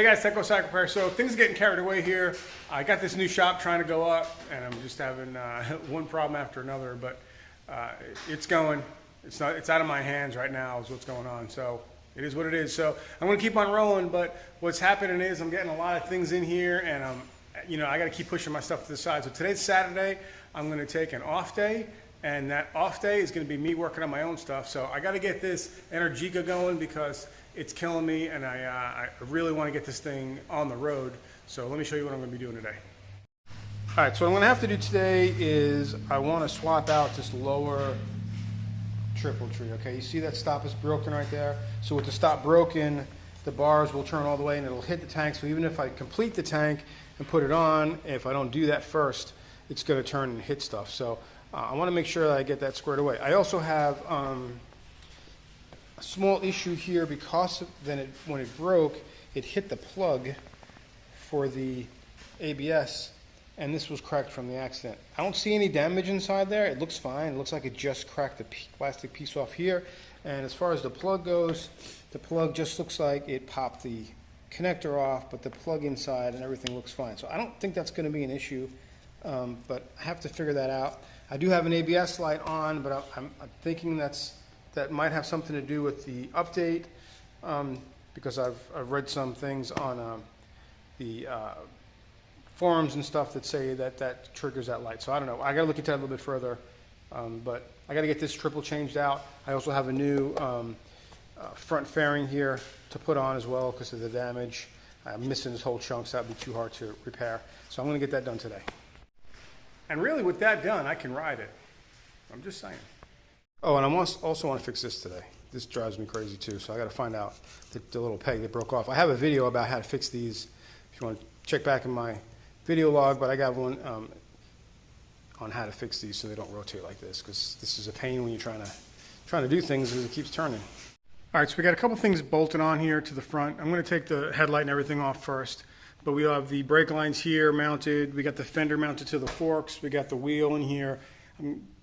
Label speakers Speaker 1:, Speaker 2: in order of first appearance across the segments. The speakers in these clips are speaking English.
Speaker 1: Hey guys, Tepcocyclerepair. So things are getting carried away here. I got this new shop trying to go up, and I'm just having one problem after another. But it's going. It's out of my hands right now. Is what's going on. So it is what it is. So I'm going to keep on rolling. But what's happening is I'm getting a lot of things in here, and I got to keep pushing my stuff to the side. So today's Saturday. I'm going to take an off day, and that off day is going to be me working on my own stuff. So I got to get this Energica going because it's killing me, and I really want to get this thing on the road. So let me show you what I'm going to be doing today. All right, so what I'm going to have to do today is I want to swap out this lower triple tree. Okay, you see that stop is broken right there? So with the stop broken, the bars will turn all the way and it'll hit the tank. So even if I complete the tank and put it on, if I don't do that first, it's going to turn and hit stuff. So I want to make sure that I get that squared away. I also have a small issue here because when it broke, it hit the plug for the ABS, and this was cracked from the accident. I don't see any damage inside there. It looks fine. It looks like it just cracked the plastic piece off here. And as far as the plug goes, the plug just looks like it popped the connector off, but the plug inside and everything looks fine. So I don't think that's going to be an issue, but I have to figure that out. I do have an ABS light on, but I'm thinking that might have something to do with the update, because I've read some things on the forums and stuff that say that triggers that light. So I don't know. I got to look into that a little bit further, but I got to get this triple changed out. I also have a new front fairing here to put on as well because of the damage. I'm missing this whole chunk, so that would be too hard to repair. So I'm going to get that done today. And really, with that done, I can ride it. I'm just saying. Oh, and I also want to fix this today. This drives me crazy too, so I got to find out the little peg that broke off. I have a video about how to fix these if you want to check back in my video log, but I got one on how to fix these so they don't rotate like this, because this is a pain when you're trying to do things because it keeps turning. All right, so we got a couple things bolted on here to the front. I'm going to take the headlight and everything off first, but we have the brake lines here mounted. We got the fender mounted to the forks. We got the wheel in here.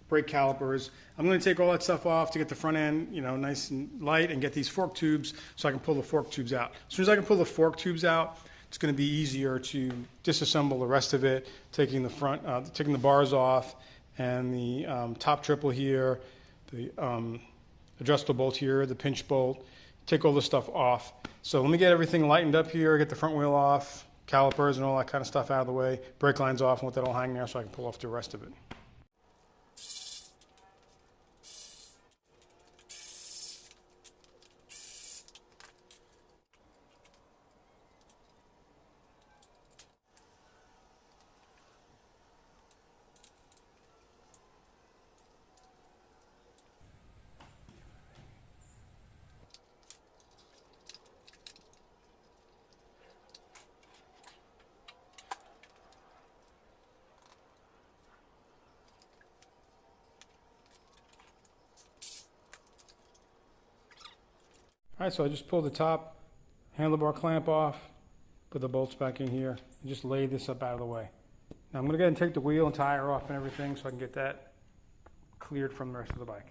Speaker 1: Brake calipers. I'm going to take all that stuff off to get the front end, nice and light, and get these fork tubes so I can pull the fork tubes out. As soon as I can pull the fork tubes out, it's going to be easier to disassemble the rest of it, taking the bars off and the top triple here, the adjustable bolt here, the pinch bolt, take all this stuff off. So let me get everything lightened up here, get the front wheel off, calipers and all that kind of stuff out of the way, brake lines off, and let that all hang there so I can pull off the rest of it. All right, so I just pulled the top handlebar clamp off, put the bolts back in here, and just laid this up out of the way. Now I'm going to go ahead and take the wheel and tire off and everything so I can get that cleared from the rest of the bike.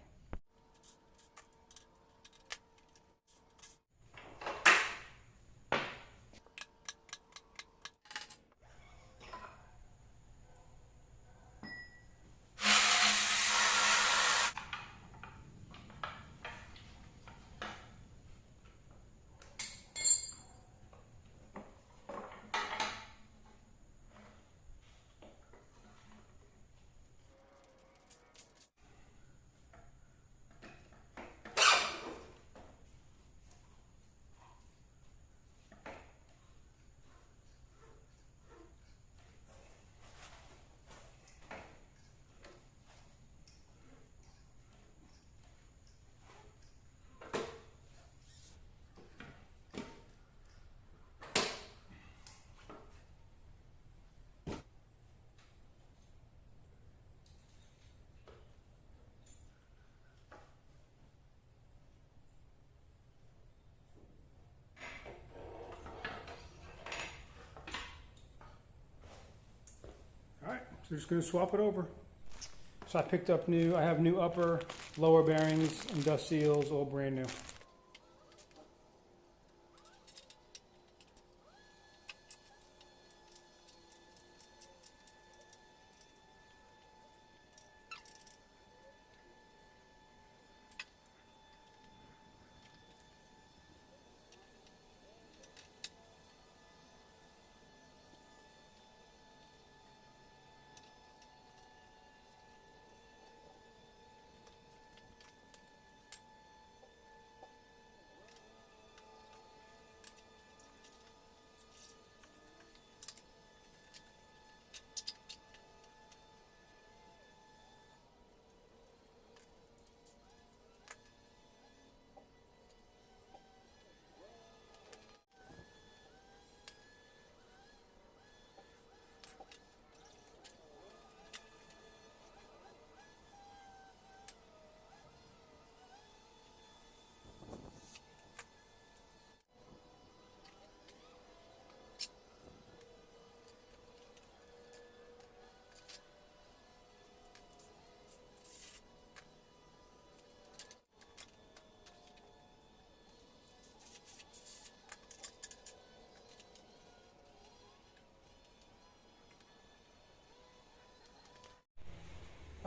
Speaker 1: So just going to swap it over. So I picked up I have new upper, lower bearings, and dust seals, all brand new.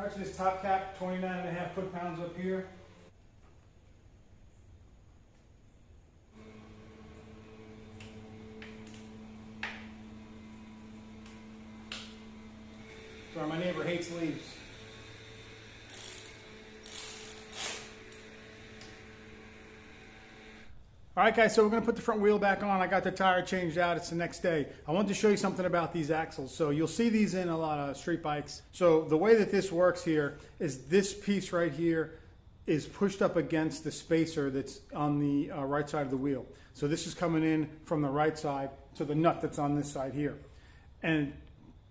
Speaker 1: Alright, so this top cap, 29.5 foot-pounds up here. Sorry, my neighbor hates leaves. All right, guys, so we're going to put the front wheel back on. I got the tire changed out. It's the next day. I wanted to show you something about these axles. So you'll see these in a lot of street bikes. So the way that this works here is this piece right here is pushed up against the spacer that's on the right side of the wheel. So this is coming in from the right side to the nut that's on this side here. And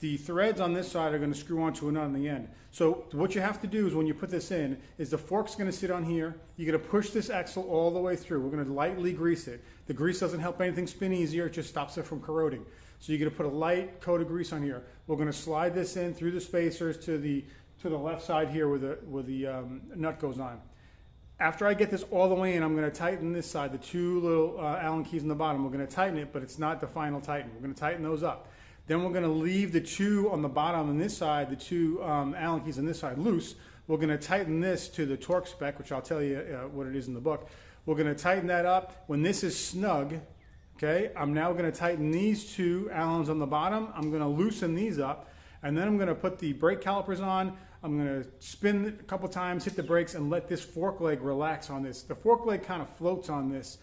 Speaker 1: the threads on this side are going to screw onto a nut on the end. So what you have to do is when you put this in, is the fork's going to sit on here. You're going to push this axle all the way through. We're going to lightly grease it. The grease doesn't help anything spin easier. It just stops it from corroding. So you're going to put a light coat of grease on here. We're going to slide this in through the spacers to the left side here where the nut goes on. After I get this all the way in, I'm going to tighten this side, the two little Allen keys in the bottom. We're going to tighten it, but it's not the final tighten. We're going to tighten those up. Then we're going to leave the two on the bottom on this side, the two Allen keys on this side loose. We're going to tighten this to the torque spec, which I'll tell you what it is in the book. We're going to tighten that up. When this is snug, okay, I'm now going to tighten these two Allens on the bottom. I'm going to loosen these up, and then I'm going to put the brake calipers on. I'm going to spin a couple times, hit the brakes, and let this fork leg relax on this. The fork leg kind of floats on this,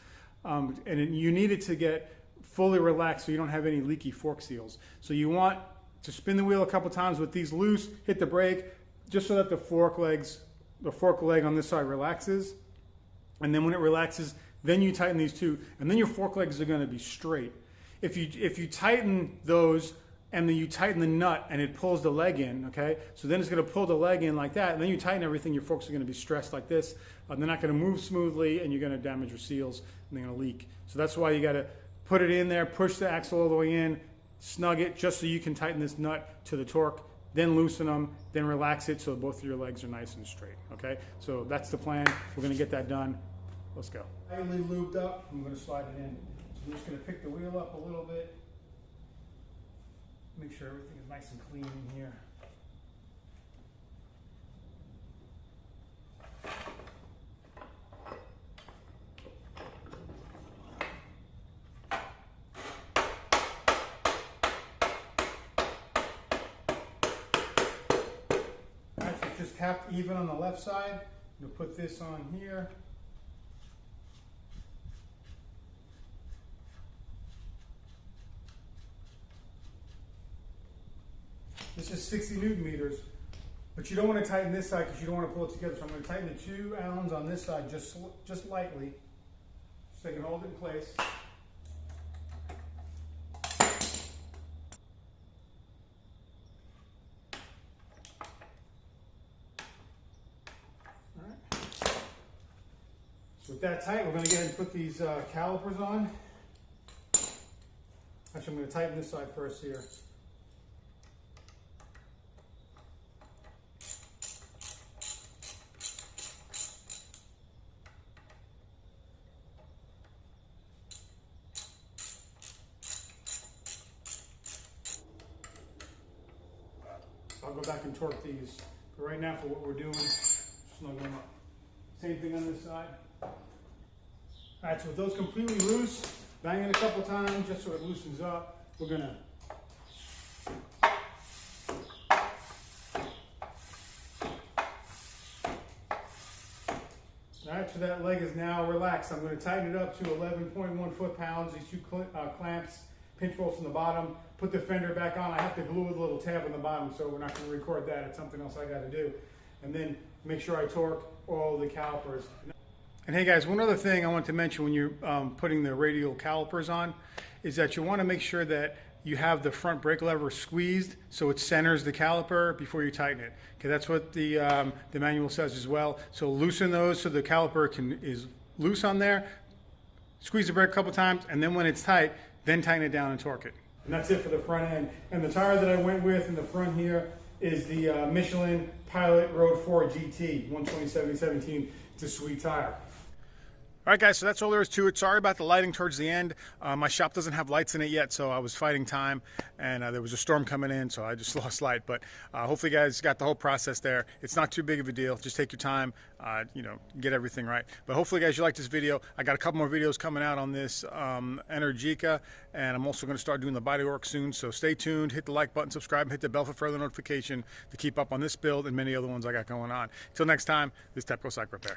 Speaker 1: and you need it to get fully relaxed so you don't have any leaky fork seals. So you want to spin the wheel a couple times with these loose, hit the brake, just so that the fork leg on this side relaxes. And then when it relaxes, then you tighten these two, and then your fork legs are going to be straight. If you tighten those and then you tighten the nut and it pulls the leg in, okay? So then it's going to pull the leg in like that, and then you tighten everything, your forks are going to be stressed like this. They're not going to move smoothly, and you're going to damage your seals, and they're going to leak. So that's why you got to put it in there, push the axle all the way in, snug it just so you can tighten this nut to the torque, then loosen them, then relax it so both of your legs are nice and straight, okay? So that's the plan. We're going to get that done. Let's go. Lightly lubed up. I'm going to slide it in. So I'm just going to pick the wheel up a little bit. Make sure everything is nice and clean in here. Just tapped even on the left side. We'll put this on here. This is 60 Newton meters, but you don't want to tighten this side because you don't want to pull it together. So I'm going to tighten the two Allens on this side just lightly, so they can hold it in place. So with that tight, we're going to go ahead and put these calipers on. Actually, I'm going to tighten this side first here. So I'll go back and torque these. But right now, for what we're doing, snug them up. Same thing on this side. All right, so with those completely loose, bang it a couple times just so it loosens up. We're gonna all right, so that leg is now relaxed. I'm going to tighten it up to 11.1 foot-pounds. These two clamps, pinch bolts in the bottom. Put the fender back on. I have to glue with a little tab on the bottom, so we're not going to record that. It's something else I got to do. And then make sure I torque all the calipers. And hey guys, one other thing I want to mention when you're putting the radial calipers on is that you want to make sure that you have the front brake lever squeezed so it centers the caliper before you tighten it. Okay, that's what the manual says as well. So loosen those so the caliper is loose on there. Squeeze the brake a couple times, and then when it's tight, then tighten it down and torque it. And that's it for the front end. And the tire that I went with in the front here is the Michelin Pilot Road 4 GT 120/70/17. It's a sweet tire. All right, guys, so that's all there is to it. Sorry about the lighting towards the end. My shop doesn't have lights in it yet, so I was fighting time, and there was a storm coming in, so I just lost light. But hopefully you guys got the whole process there. It's not too big of a deal. Just take your time, get everything right. But hopefully, guys, you like this video. I got a couple more videos coming out on this Energica, and I'm also going to start doing the body work soon. So stay tuned, hit the like button, subscribe, and hit the bell for further notification to keep up on this build and many other ones I got going on. Until next time, this is Tepcocyclerepair.